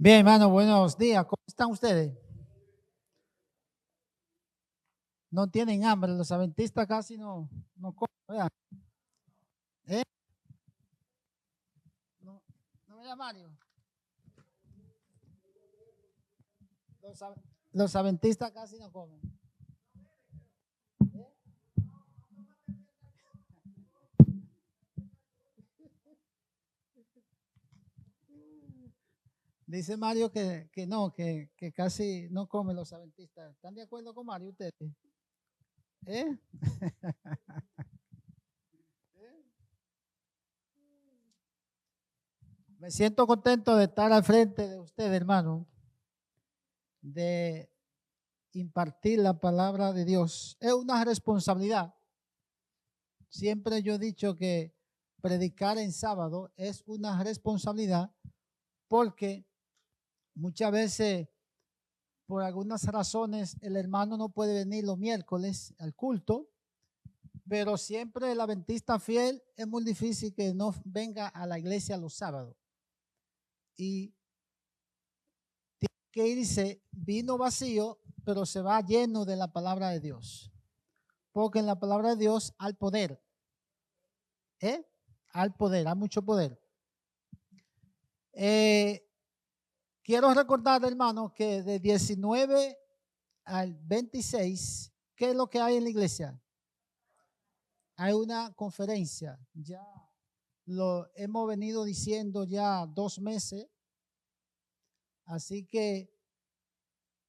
Bien, hermano, buenos días. ¿Cómo están ustedes? No tienen hambre. Los adventistas casi no comen, ¿verdad? ¿Eh? No, no me da Mario. Los, ad- los adventistas casi no comen. Dice Mario que no, que casi no comen los adventistas. ¿Están de acuerdo con Mario ustedes? ¿Eh? Me siento contento de estar al frente de ustedes, hermano, de impartir la palabra de Dios. Es una responsabilidad. Siempre yo he dicho que predicar en sábado es una responsabilidad porque muchas veces, por algunas razones, el hermano no puede venir los miércoles al culto, pero siempre el adventista fiel es muy difícil que no venga a la iglesia los sábados. Y tiene que irse vino vacío, pero se va lleno de la palabra de Dios. Porque en la palabra de Dios hay poder. ¿Eh? Hay poder, hay mucho poder. Quiero recordar, hermano, que de 19 al 26, ¿qué es lo que hay en la iglesia? Hay una conferencia. Ya lo hemos venido diciendo ya 2 meses. Así que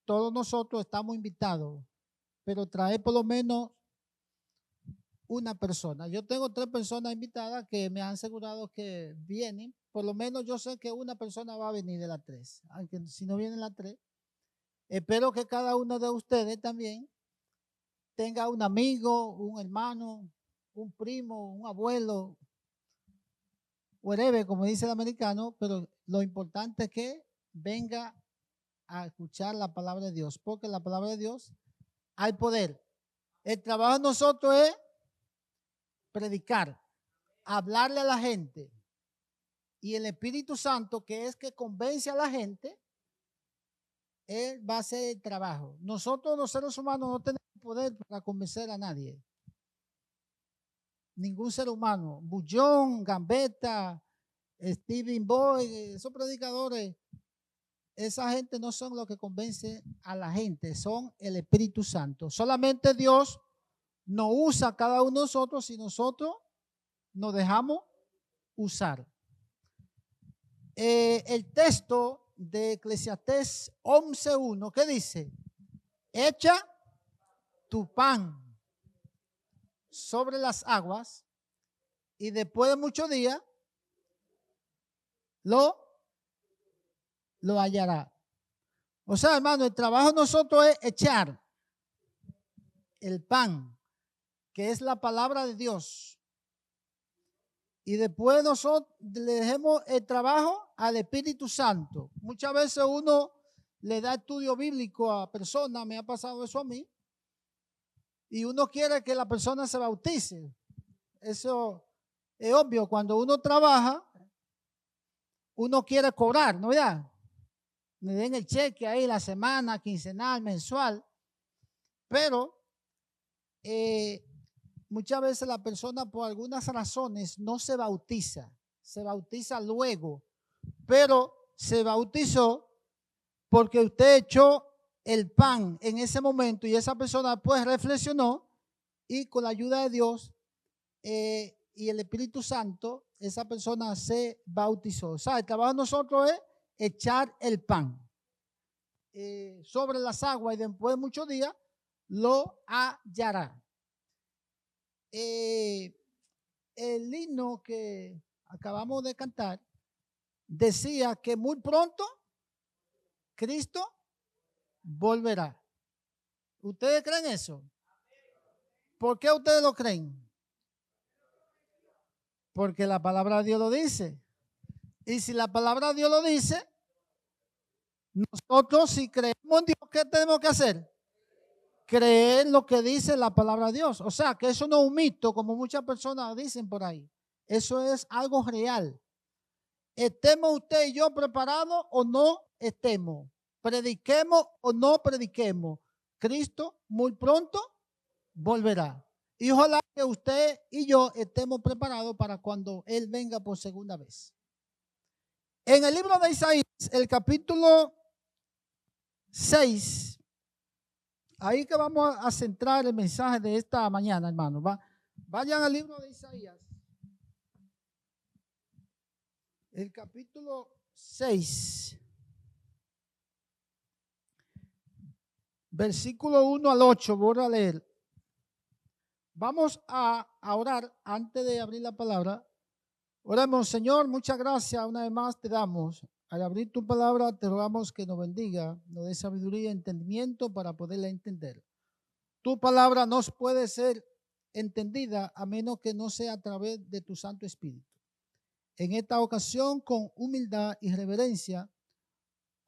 todos nosotros estamos invitados, pero trae por lo menos una persona. Yo tengo 3 personas invitadas que me han asegurado que vienen. Por lo menos yo sé que una persona va a venir de las 3. Aunque si no vienen las 3, espero que cada uno de ustedes también tenga un amigo, un hermano, un primo, un abuelo, whatever, como dice el americano, pero lo importante es que venga a escuchar la palabra de Dios, porque la palabra de Dios hay poder. El trabajo de nosotros es predicar, hablarle a la gente, y el Espíritu Santo, que es que convence a la gente, él va a hacer el trabajo. Nosotros los seres humanos no tenemos poder para convencer a nadie. Ningún ser humano. Bullón, Gambetta, Stephen Boy, esos predicadores, esa gente no son los que convence a la gente, son el Espíritu Santo. Solamente Dios nos usa a cada uno de nosotros si nosotros nos dejamos usar. El texto de Eclesiastés 11:1, ¿qué dice? Echa tu pan sobre las aguas y después de muchos días lo hallará. O sea, hermano, el trabajo de nosotros es echar el pan, que es la palabra de Dios. Y después nosotros le dejemos el trabajo al Espíritu Santo. Muchas veces uno le da estudio bíblico a personas, me ha pasado eso a mí, y uno quiere que la persona se bautice. Eso es obvio, cuando uno trabaja, uno quiere cobrar, ¿no? ¿Verdad? Me den el cheque ahí la semana, quincenal, mensual, pero muchas veces la persona por algunas razones no se bautiza luego, pero se bautizó porque usted echó el pan en ese momento y esa persona pues reflexionó y con la ayuda de Dios y el Espíritu Santo, esa persona se bautizó. O sea, el trabajo de nosotros es echar el pan sobre las aguas y después de muchos días lo hallará. El himno que acabamos de cantar decía que muy pronto Cristo volverá. ¿Ustedes creen eso? ¿Por qué ustedes lo creen? Porque la palabra de Dios lo dice. Y si la palabra de Dios lo dice, nosotros si creemos en Dios, ¿qué tenemos que hacer? Creer lo que dice la palabra de Dios. O sea, que eso no es un mito, como muchas personas dicen por ahí. Eso es algo real. estemos usted y yo preparados o no estemos, prediquemos o no prediquemos, Cristo muy pronto volverá. Y ojalá que usted y yo estemos preparados para cuando Él venga por segunda vez. En el libro de Isaías, el capítulo 6, ahí que vamos a centrar el mensaje de esta mañana, hermanos. Vayan al libro de Isaías, el capítulo 6, versículo 1 al 8, voy a leer. Vamos a orar antes de abrir la palabra. Oremos, Señor, muchas gracias una vez más te damos. Al abrir tu palabra te rogamos que nos bendiga, nos dé sabiduría y entendimiento para poderla entender. Tu palabra no puede ser entendida a menos que no sea a través de tu Santo Espíritu. En esta ocasión, con humildad y reverencia,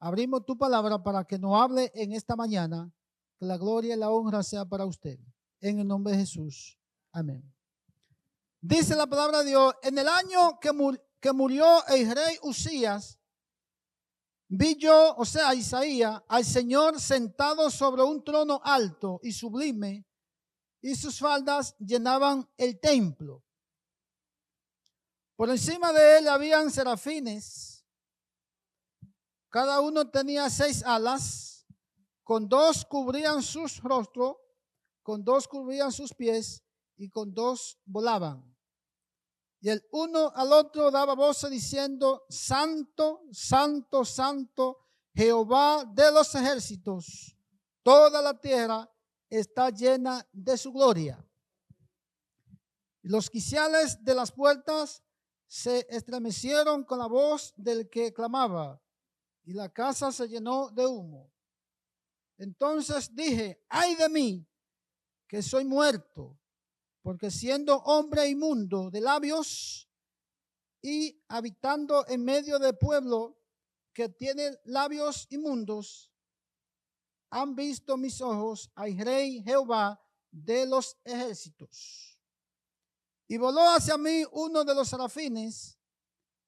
abrimos tu palabra para que nos hable en esta mañana. Que la gloria y la honra sea para usted. En el nombre de Jesús. Amén. Dice la palabra de Dios, en el año que murió el rey Usías, vi yo, o sea, Isaías, al Señor sentado sobre un trono alto y sublime, y sus faldas llenaban el templo. Por encima de él habían serafines, cada uno tenía 6 alas, con 2 cubrían sus rostros, con 2 cubrían sus pies y con 2 volaban. Y el uno al otro daba voces diciendo, Santo, Santo, Santo, Jehová de los ejércitos, toda la tierra está llena de su gloria. Y los quiciales de las puertas se estremecieron con la voz del que clamaba, y la casa se llenó de humo. Entonces dije, ay de mí, que soy muerto, porque siendo hombre inmundo de labios y habitando en medio del pueblo que tiene labios inmundos, han visto mis ojos al Rey Jehová de los ejércitos. Y voló hacia mí uno de los serafines,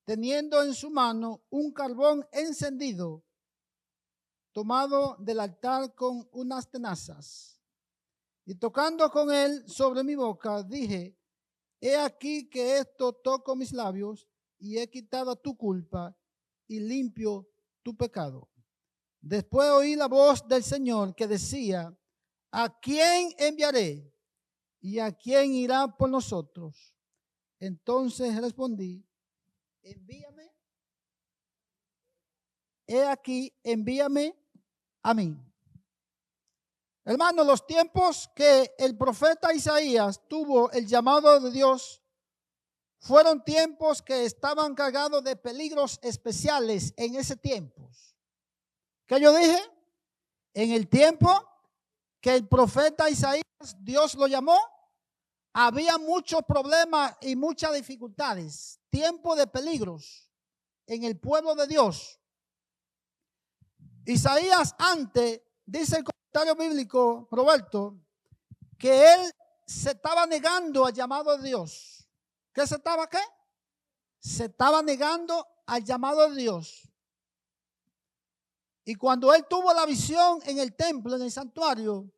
teniendo en su mano un carbón encendido, tomado del altar con unas tenazas. Y tocando con él sobre mi boca, dije, he aquí que esto toco mis labios y he quitado tu culpa y limpio tu pecado. Después oí la voz del Señor que decía, ¿a quién enviaré? ¿Y a quién irá por nosotros? Entonces respondí, envíame. He aquí, envíame a mí. Hermano, los tiempos que el profeta Isaías tuvo el llamado de Dios fueron tiempos que estaban cargados de peligros especiales en ese tiempo. ¿Qué yo dije? En el tiempo que el profeta Isaías, Dios lo llamó, había muchos problemas y muchas dificultades, tiempo de peligros en el pueblo de Dios. Isaías antes, dice el comentario bíblico, Roberto, que él se estaba negando al llamado de Dios. ¿Qué se estaba qué? Se estaba negando al llamado de Dios. Y cuando él tuvo la visión en el templo, en el santuario,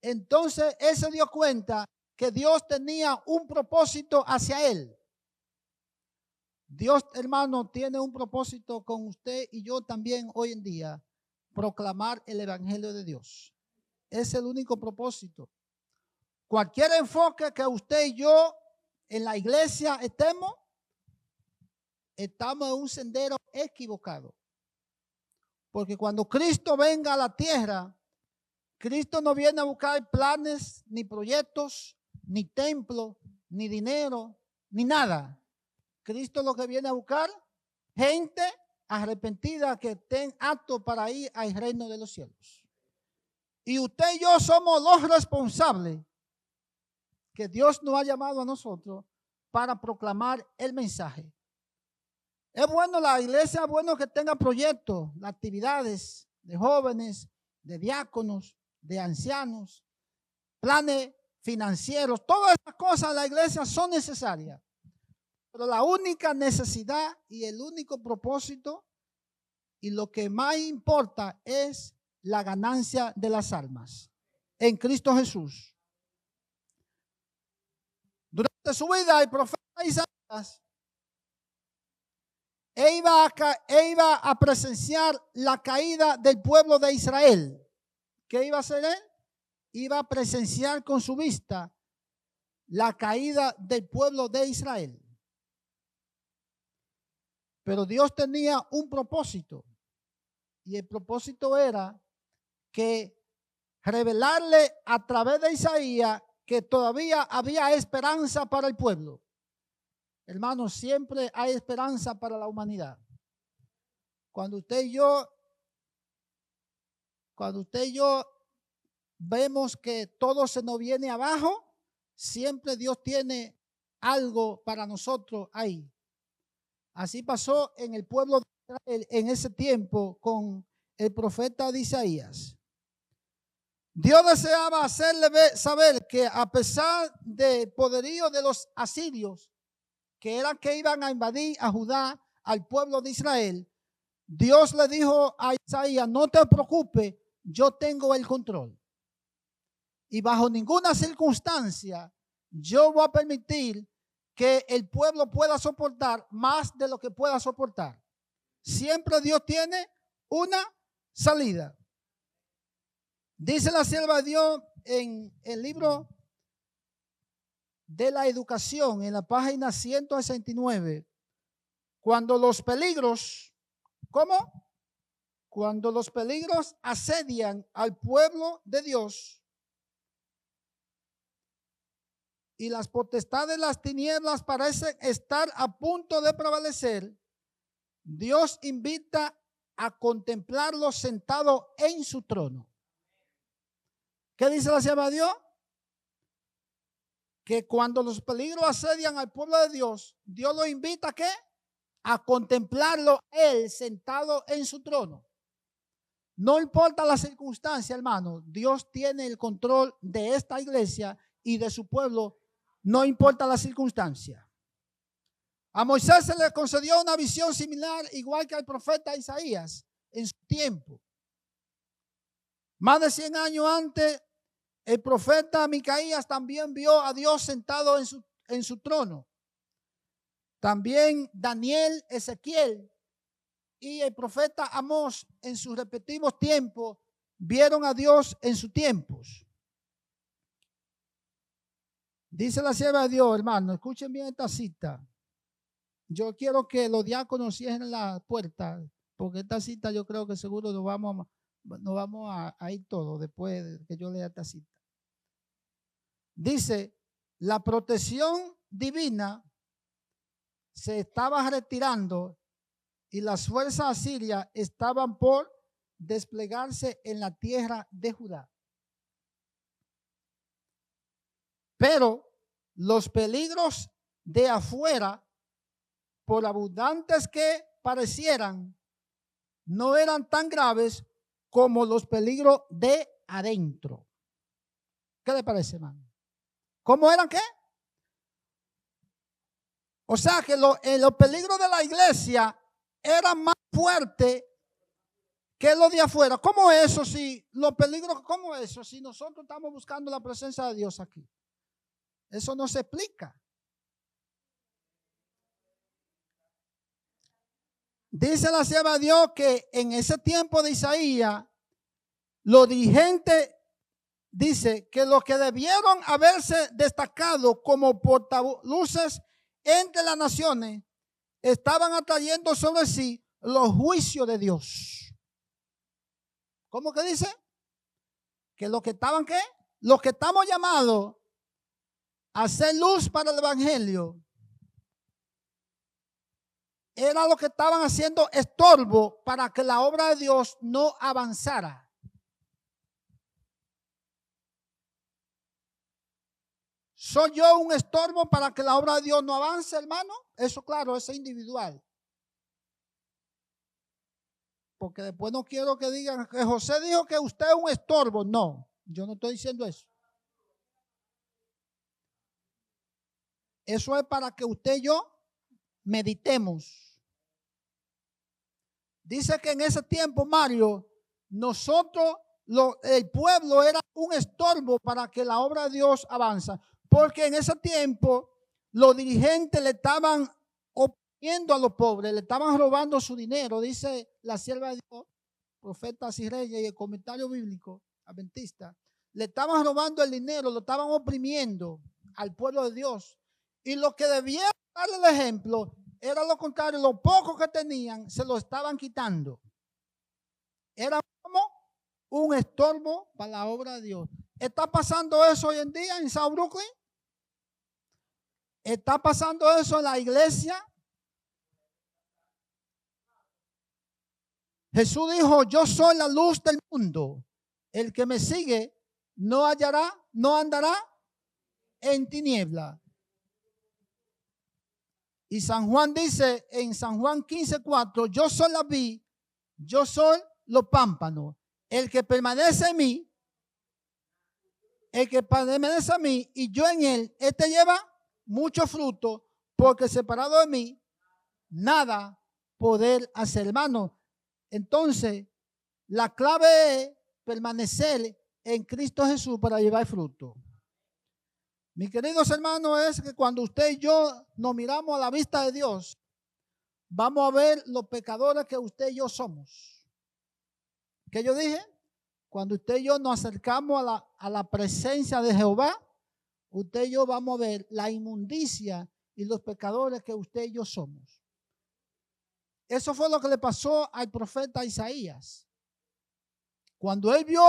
entonces él se dio cuenta que Dios tenía un propósito hacia él. Dios, hermano, tiene un propósito con usted y yo también hoy en día. Proclamar el evangelio de Dios. Es el único propósito. Cualquier enfoque que usted y yo en la iglesia estamos en un sendero equivocado. Porque cuando Cristo venga a la tierra, Cristo no viene a buscar planes, ni proyectos, ni templo, ni dinero, ni nada. Cristo lo que viene a buscar, gente arrepentida que estén aptos para ir al reino de los cielos. Y usted y yo somos los responsables que Dios nos ha llamado a nosotros para proclamar el mensaje. Es bueno la iglesia, es bueno que tenga proyectos, actividades de jóvenes, de diáconos, de ancianos, planes financieros. Todas estas cosas en la iglesia son necesarias. Pero la única necesidad y el único propósito y lo que más importa es la ganancia de las almas en Cristo Jesús. Durante su vida, el profeta Isaías iba a presenciar la caída del pueblo de Israel. ¿Qué iba a hacer él? Iba a presenciar con su vista la caída del pueblo de Israel. Pero Dios tenía un propósito, y el propósito era que revelarle a través de Isaías que todavía había esperanza para el pueblo. Hermanos, siempre hay esperanza para la humanidad. Cuando usted y yo vemos que todo se nos viene abajo, siempre Dios tiene algo para nosotros ahí. Así pasó en el pueblo de Israel en ese tiempo con el profeta de Isaías. Dios deseaba hacerle saber que a pesar del poderío de los asirios, que eran que iban a invadir a Judá, al pueblo de Israel, Dios le dijo a Isaías: no te preocupes, yo tengo el control. Y bajo ninguna circunstancia yo voy a permitir que el pueblo pueda soportar más de lo que pueda soportar. Siempre Dios tiene una salida. Dice la sierva de Dios en el libro de la educación, en la página 169, cuando los peligros, ¿cómo? Cuando los peligros asedian al pueblo de Dios y las potestades de las tinieblas parecen estar a punto de prevalecer, Dios invita a contemplarlo sentado en su trono. ¿Qué dice la sierva de Dios? Que cuando los peligros asedian al pueblo de Dios, Dios lo invita ¿a qué? A contemplarlo él sentado en su trono. No importa la circunstancia, hermano, Dios tiene el control de esta iglesia y de su pueblo, no importa la circunstancia. A Moisés se le concedió una visión similar, igual que al profeta Isaías en su tiempo. Más de 100 años antes, el profeta Micaías también vio a Dios sentado en su trono. También Daniel, Ezequiel y el profeta Amós en sus respectivos tiempos vieron a Dios en sus tiempos. Dice la sierva de Dios, hermano, escuchen bien esta cita. Yo quiero que los diáconos cierren la puerta, porque esta cita yo creo que seguro nos vamos a ir todos después de que yo lea esta cita. Dice, la protección divina se estaba retirando y las fuerzas asirias estaban por desplegarse en la tierra de Judá. Pero los peligros de afuera, por abundantes que parecieran, no eran tan graves como los peligros de adentro. ¿Qué le parece, hermano? ¿Cómo eran qué? O sea que los peligros de la iglesia eran más fuertes que los de afuera. ¿Cómo eso si los peligros, cómo eso si nosotros estamos buscando la presencia de Dios aquí? Eso no se explica. Dice la sierva de Dios que en ese tiempo de Isaías, los dirigentes dice que los que debieron haberse destacado como portaluces entre las naciones estaban atrayendo sobre sí los juicios de Dios. ¿Cómo que dice? Que los que estaban ¿qué? Los que estamos llamados a hacer luz para el evangelio era lo que estaban haciendo estorbo para que la obra de Dios no avanzara. ¿Soy yo un estorbo para que la obra de Dios no avance, hermano? Eso claro, es individual. Porque después no quiero que digan que José dijo que usted es un estorbo. No, yo no estoy diciendo eso. Eso es para que usted y yo meditemos. Dice que en ese tiempo, Mario, nosotros, el pueblo era un estorbo para que la obra de Dios avanza. Porque en ese tiempo los dirigentes le estaban oprimiendo a los pobres, le estaban robando su dinero. Dice la sierva de Dios, Profetas y Reyes, y el comentario bíblico adventista. Le estaban robando el dinero, lo estaban oprimiendo al pueblo de Dios. Y lo que debía darle el ejemplo era lo contrario, lo poco que tenían se lo estaban quitando. Era como un estorbo para la obra de Dios. ¿Está pasando eso hoy en día en South Brooklyn? ¿Está pasando eso en la iglesia? Jesús dijo, yo soy la luz del mundo. El que me sigue no andará en tiniebla. Y San Juan dice en San Juan 15:4, yo soy la vid, yo soy los pámpanos. El que permanece en mí y yo en él, este lleva mucho fruto, porque separado de mí, nada poder hacer, hermano. Entonces, la clave es permanecer en Cristo Jesús para llevar fruto. Mis queridos hermanos, es que cuando usted y yo nos miramos a la vista de Dios, vamos a ver los pecadores que usted y yo somos. ¿Qué yo dije? Cuando usted y yo nos acercamos a la presencia de Jehová, usted y yo vamos a ver la inmundicia y los pecadores que usted y yo somos. Eso fue lo que le pasó al profeta Isaías. Cuando él vio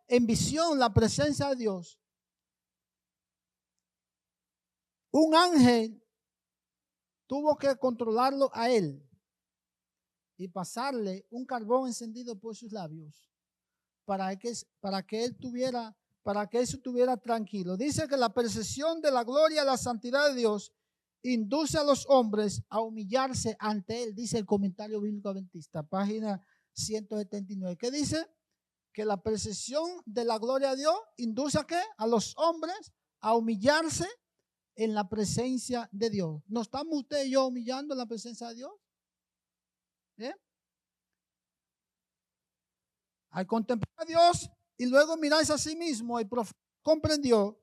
en visión la presencia de Dios, un ángel tuvo que controlarlo a él y pasarle un carbón encendido por sus labios para que él estuviera tranquilo. Dice que la percepción de la gloria y la santidad de Dios induce a los hombres a humillarse ante él, dice el comentario bíblico adventista, página 179. ¿Qué dice? Que la percepción de la gloria de Dios induce a ¿qué? A los hombres a humillarse en la presencia de Dios. ¿No estamos usted y yo humillando en la presencia de Dios? Al contemplar a Dios y luego mirarse a sí mismo, el profeta comprendió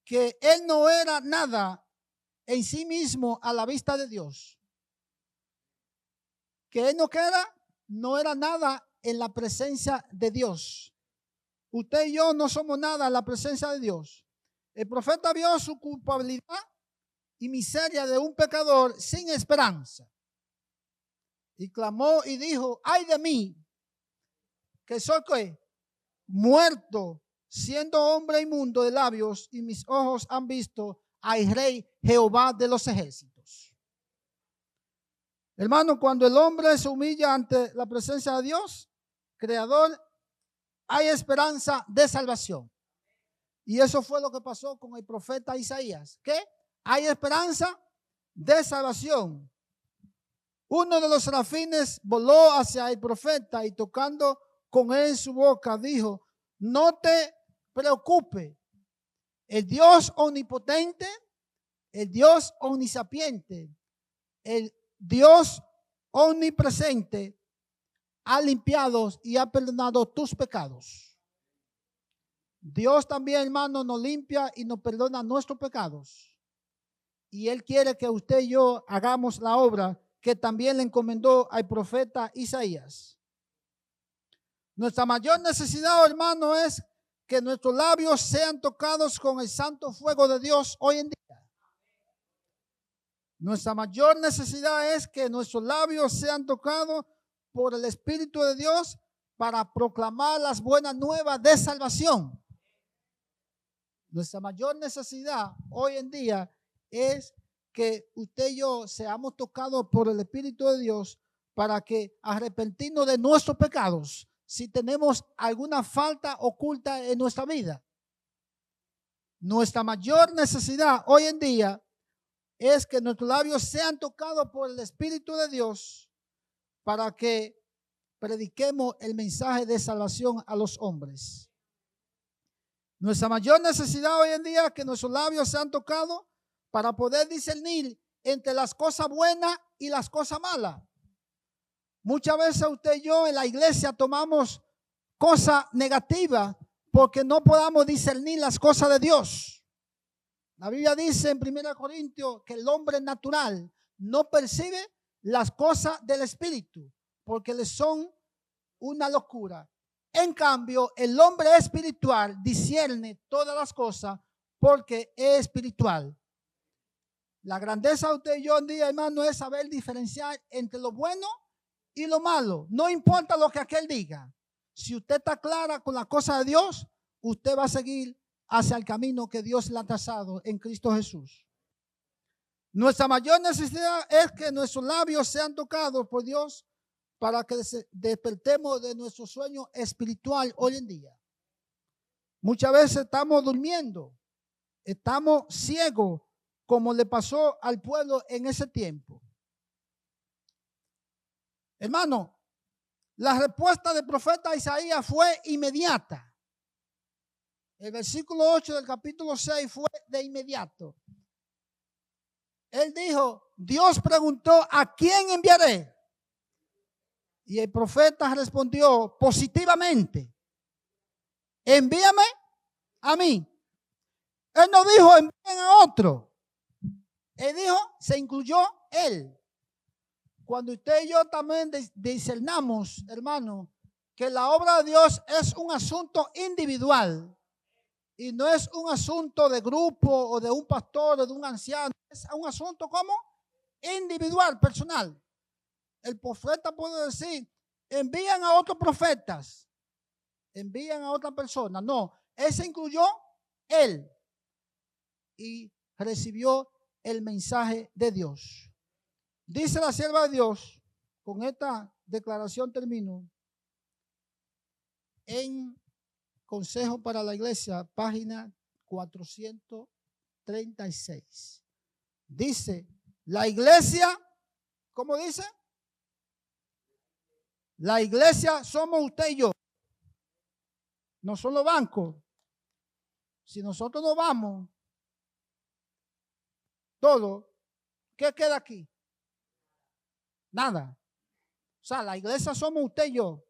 que él no era nada en sí mismo a la vista de Dios. Que él no era nada en la presencia de Dios. Usted y yo no somos nada en la presencia de Dios. El profeta vio su culpabilidad y miseria de un pecador sin esperanza. Y clamó y dijo, ay de mí, que soy ¿qué? Muerto, siendo hombre inmundo de labios, y mis ojos han visto al Rey Jehová de los ejércitos. Hermano, cuando el hombre se humilla ante la presencia de Dios, Creador, hay esperanza de salvación. Y eso fue lo que pasó con el profeta Isaías. ¿Qué? Hay esperanza de salvación. Uno de los serafines voló hacia el profeta y tocando con él en su boca dijo, no te preocupes, el Dios omnipotente, el Dios omnisapiente, el Dios omnipresente ha limpiado y ha perdonado tus pecados. Dios también, hermano, nos limpia y nos perdona nuestros pecados. Y Él quiere que usted y yo hagamos la obra que también le encomendó al profeta Isaías. Nuestra mayor necesidad, hermano, es que nuestros labios sean tocados con el santo fuego de Dios hoy en día. Nuestra mayor necesidad es que nuestros labios sean tocados por el Espíritu de Dios para proclamar las buenas nuevas de salvación. Nuestra mayor necesidad hoy en día es que usted y yo seamos tocados por el Espíritu de Dios para que arrepentirnos de nuestros pecados si tenemos alguna falta oculta en nuestra vida. Nuestra mayor necesidad hoy en día es que nuestros labios sean tocados por el Espíritu de Dios para que prediquemos el mensaje de salvación a los hombres. Nuestra mayor necesidad hoy en día es que nuestros labios sean tocados para poder discernir entre las cosas buenas y las cosas malas. Muchas veces usted y yo en la iglesia tomamos cosas negativas porque no podamos discernir las cosas de Dios. La Biblia dice en 1 Corintios que el hombre natural no percibe las cosas del Espíritu porque le son una locura. En cambio, el hombre espiritual discierne todas las cosas porque es espiritual. La grandeza de usted y yo en día, hermano, es saber diferenciar entre lo bueno y lo malo. No importa lo que aquel diga. Si usted está clara con la cosa de Dios, usted va a seguir hacia el camino que Dios le ha trazado en Cristo Jesús. Nuestra mayor necesidad es que nuestros labios sean tocados por Dios para que despertemos de nuestro sueño espiritual hoy en día. Muchas veces estamos durmiendo, estamos ciegos, como le pasó al pueblo en ese tiempo. Hermano, la respuesta del profeta Isaías fue inmediata. El versículo 8 del capítulo 6 fue de inmediato. Él dijo, Dios preguntó, ¿a quién enviaré? Y el profeta respondió positivamente, envíame a mí. Él no dijo envíen a otro. Él dijo, se incluyó él. Cuando usted y yo también discernamos, hermano, que la obra de Dios es un asunto individual y no es un asunto de grupo o de un pastor o de un anciano, es un asunto como individual, personal. El profeta puede decir, envían a otros profetas, envían a otra persona. No, él se incluyó él y recibió el mensaje de Dios. Dice la sierva de Dios, con esta declaración termino, en Consejo para la Iglesia, página 436. Dice, la iglesia, ¿cómo dice? La iglesia somos usted y yo. No son los bancos. Si nosotros no vamos, todo, ¿qué queda aquí? Nada. O sea, la iglesia somos usted y yo.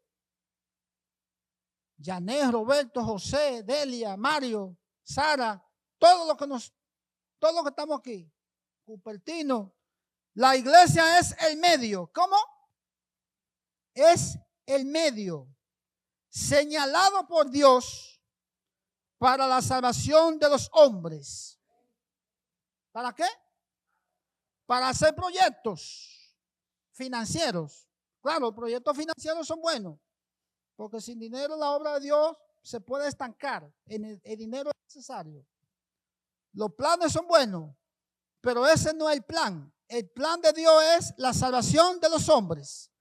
Yané, Roberto, José, Delia, Mario, Sara, todos los que estamos aquí. Cupertino. La iglesia es el medio. ¿Cómo? Es el medio señalado por Dios para la salvación de los hombres. ¿Para qué? Para hacer proyectos financieros. Claro, los proyectos financieros son buenos, porque sin dinero la obra de Dios se puede estancar. El dinero es necesario. Los planes son buenos, pero ese no es el plan. El plan de Dios es la salvación de los hombres.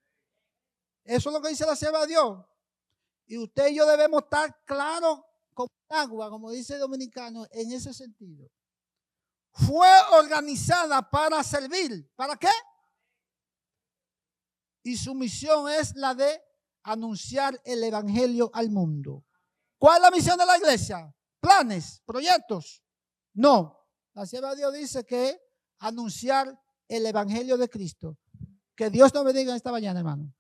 Eso es lo que dice la sierva de Dios. Y usted y yo debemos estar claros como agua, como dice el dominicano, en ese sentido. Fue organizada para servir. ¿Para qué? Y su misión es la de anunciar el evangelio al mundo. ¿Cuál es la misión de la iglesia? ¿Planes? ¿Proyectos? No. La sierva de Dios dice que anunciar el evangelio de Cristo. Que Dios nos bendiga esta mañana, hermano.